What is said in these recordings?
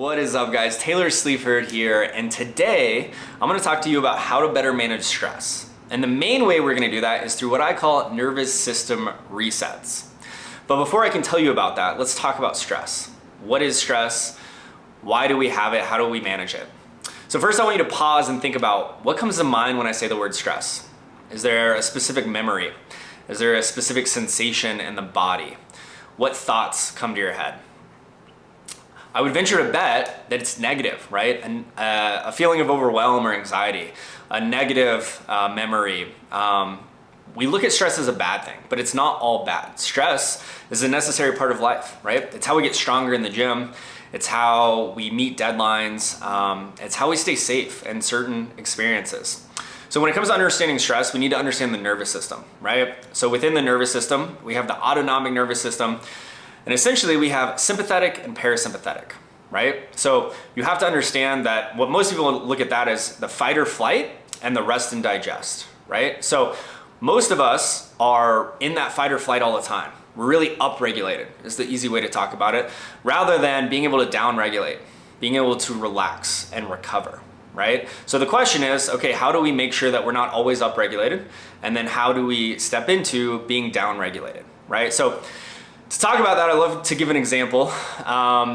What is up, guys? Taylor Sleaford here, and today I'm going to talk to you about how to better manage stress. And the main way we're going to do that is through what I call nervous system resets. But before I can tell you about that, let's talk about stress. What is stress? Why do we have it? How do we manage it? So first I want you to pause and think about what comes to mind when I say the word stress. Is there a specific memory? Is there a specific sensation in the body? What thoughts come to your head? I would venture to bet that it's negative, right? And a feeling of overwhelm or anxiety, a negative memory. We look at stress as a bad thing, but it's not all bad. Stress is a necessary part of life, right? It's how we get stronger in the gym. It's how we meet deadlines. It's how we stay safe in certain experiences. So when it comes to understanding stress, we need to understand the nervous system, right? So within the nervous system, we have the autonomic nervous system. And essentially we have sympathetic and parasympathetic, right? So you have to understand that what most people look at that as the fight or flight and the rest and digest, right? So most of us are in that fight or flight all the time. We're really upregulated is the easy way to talk about it, rather than being able to downregulate, being able to relax and recover, right? So the question is, okay, how do we make sure that we're not always upregulated? And then how do we step into being downregulated, right? So to talk about that, I love to give an example.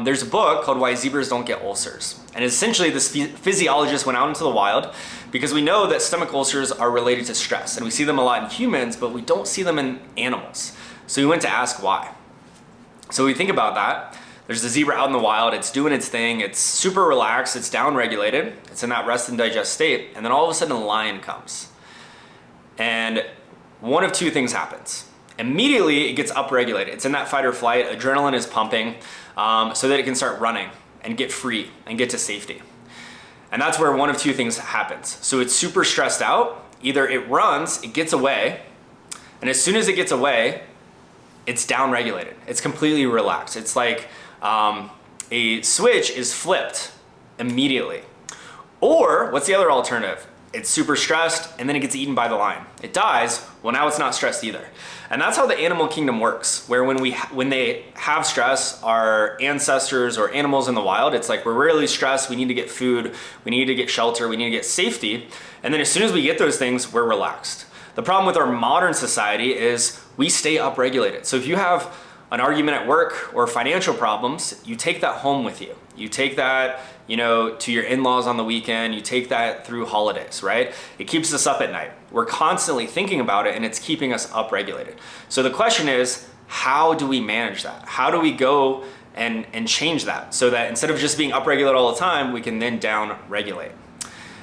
There's a book called Why Zebras Don't Get Ulcers. And essentially this physiologist went out into the wild because we know that stomach ulcers are related to stress. And we see them a lot in humans, but we don't see them in animals. So we went to ask why. So we think about that. There's the zebra out in the wild, it's doing its thing, it's super relaxed, it's downregulated, it's in that rest and digest state, and then all of a sudden a lion comes. And one of two things happens. Immediately it gets upregulated. It's in that fight or flight, adrenaline is pumping so that it can start running and get free and get to safety. And that's where one of two things happens. So it's super stressed out, either it runs, it gets away, and as soon as it gets away, it's downregulated. It's completely relaxed. It's like a switch is flipped immediately. Or what's the other alternative? It's super stressed and then it gets eaten by the lion. It dies, well now it's not stressed either. And that's how the animal kingdom works, where when they have stress, our ancestors or animals in the wild, it's like we're really stressed, we need to get food, we need to get shelter, we need to get safety. And then as soon as we get those things, we're relaxed. The problem with our modern society is we stay upregulated. So if you have an argument at work or financial problems, you take that home with you. You take that, to your in-laws on the weekend, you take that through holidays, right? It keeps us up at night. We're constantly thinking about it and it's keeping us upregulated. So the question is, how do we manage that? How do we go and change that so that instead of just being upregulated all the time, we can then down-regulate?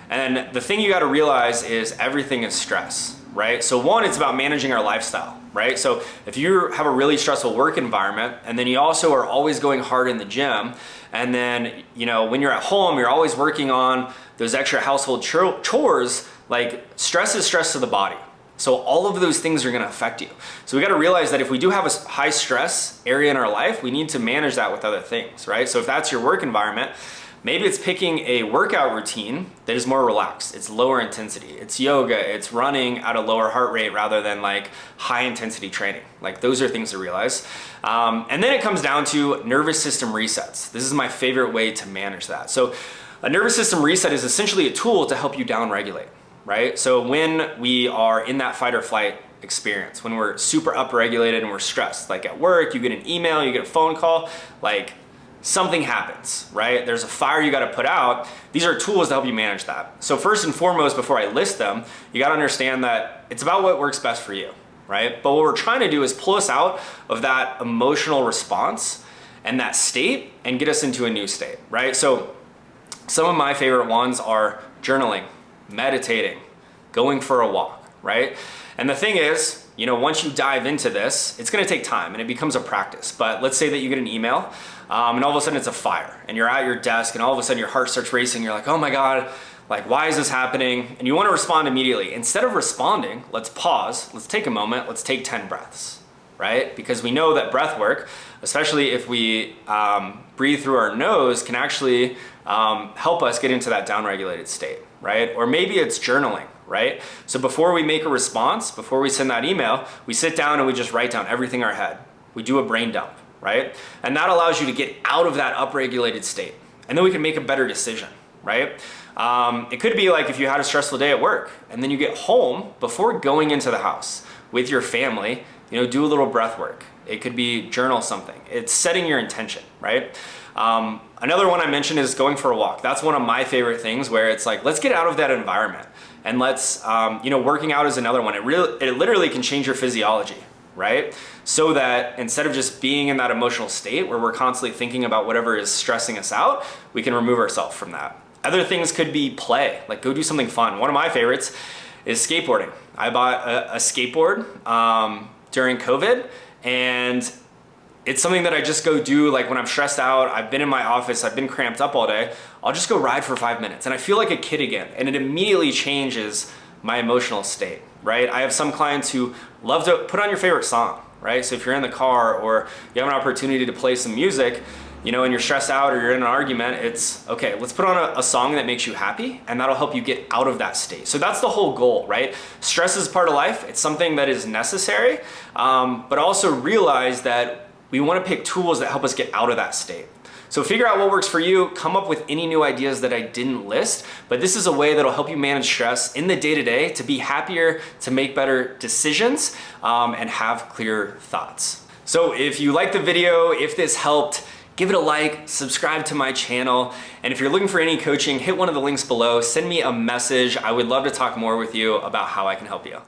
And the thing you gotta realize is everything is stress, right? So one, it's about managing our lifestyle, right? So if you have a really stressful work environment and then you also are always going hard in the gym, and then, when you're at home, you're always working on those extra household chores, like stress is stress to the body. So all of those things are gonna affect you. So we gotta realize that if we do have a high stress area in our life, we need to manage that with other things, right? So if that's your work environment, maybe it's picking a workout routine that is more relaxed. It's lower intensity. It's yoga. It's running at a lower heart rate rather than like high intensity training. Like those are things to realize. And then it comes down to nervous system resets. This is my favorite way to manage that. So a nervous system reset is essentially a tool to help you downregulate, right? So when we are in that fight or flight experience, when we're super upregulated and we're stressed, like at work, you get an email, you get a phone call, like something happens, right? There's a fire you gotta put out. These are tools to help you manage that. So first and foremost, before I list them, you gotta understand that it's about what works best for you, right? But what we're trying to do is pull us out of that emotional response and that state and get us into a new state, right? So some of my favorite ones are journaling, meditating, going for a walk, right? And the thing is, once you dive into this, it's gonna take time and it becomes a practice. But let's say that you get an email and all of a sudden it's a fire and you're at your desk and all of a sudden your heart starts racing. You're like, oh my God, like why is this happening? And you wanna respond immediately. Instead of responding, let's pause, let's take a moment, let's take 10 breaths, right? Because we know that breath work, especially if we breathe through our nose, can actually help us get into that downregulated state, right? Or maybe it's journaling, right? So before we make a response, before we send that email, we sit down and we just write down everything in our head. We do a brain dump, right? And that allows you to get out of that upregulated state. and then we can make a better decision, right? It could be like if you had a stressful day at work and then you get home, before going into the house with your family, do a little breath work. It could be journal something. It's setting your intention, right? Another one I mentioned is going for a walk. That's one of my favorite things, where it's like, let's get out of that environment, and let's, working out is another one. It literally can change your physiology, right? So that instead of just being in that emotional state where we're constantly thinking about whatever is stressing us out, we can remove ourselves from that. Other things could be play, like go do something fun. One of my favorites is skateboarding. I bought a skateboard during COVID, and it's something that I just go do like when I'm stressed out, I've been in my office, I've been cramped up all day, I'll just go ride for 5 minutes and I feel like a kid again, and it immediately changes my emotional state, right? I have some clients who love to put on your favorite song, right? So if you're in the car or you have an opportunity to play some music, and you're stressed out or you're in an argument, it's okay, let's put on a song that makes you happy, and that'll help you get out of that state. So that's the whole goal, right? Stress is part of life. It's something that is necessary, but also realize that we want to pick tools that help us get out of that state. So figure out what works for you, come up with any new ideas that I didn't list, but this is a way that'll help you manage stress in the day-to-day to be happier, to make better decisions, and have clear thoughts. So if you liked the video, if this helped, give it a like, subscribe to my channel, and if you're looking for any coaching, hit one of the links below, send me a message. I would love to talk more with you about how I can help you.